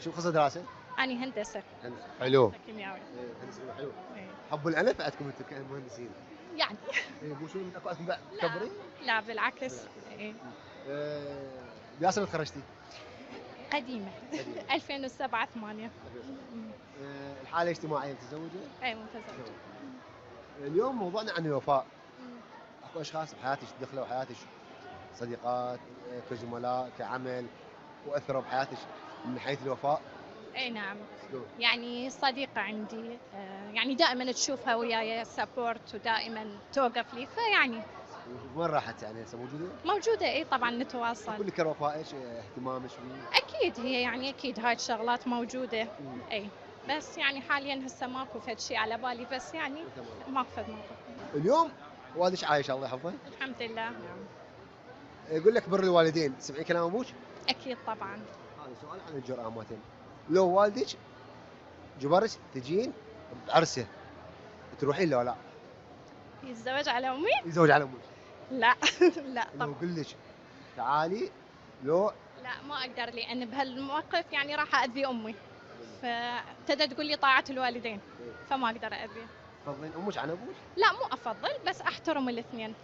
شو خصوص دراسة؟ أنا هندسة حلو. كيميائي. هندسة حلو. إيه. حب الألف عندكم أنتم كمهندسين. يعني مو شو اكو عندكم بعد لا تبريد؟ لا بالعكس. إيه. بأي سنة تخرجتي؟ قديمة. قديمة. 2007 8. الحالة الاجتماعية متزوجة؟ أي متزوجة. اليوم موضوعنا عن الوفاء. اكو اشخاص بحياتك دخلوا حياتك صديقات كزملاء كعمل واثروا بحياتك من حيث الوفاء. أي نعم. شلون؟ يعني صديقة عندي يعني دائما تشوفها وياي سبورت ودائما توقف لي فيعني وين راحت يعني هسه موجوده؟ موجودة. اي طبعا نتواصل. اقول لك وفائك اهتمامك بيه. اكيد هي يعني اكيد هاي الشغلات موجودة. اي بس يعني حاليا هسه ماكو فد شي على بالي بس يعني ماكو فد موقف. اليوم والدك عايش الله يحفظه. الحمد لله. يقول لك بر الوالدين تسمعي كلام ابوك؟ اكيد طبعا. هذا سؤال عن الجرأة مالتين. لو والدك جبرك تجين بعرسه تروحين له لا؟ يتزوج على امي؟ يزوج على امك. لا. لا لو طبعا. يقول لك تعالي لو لا ما اقدر لان بهالموقف يعني راح اذي امي فتدى تقول لي طاعة الوالدين فما اقدر اذيه. تفضلين امك عن ابوك؟ لا مو افضل بس احترم الاثنين.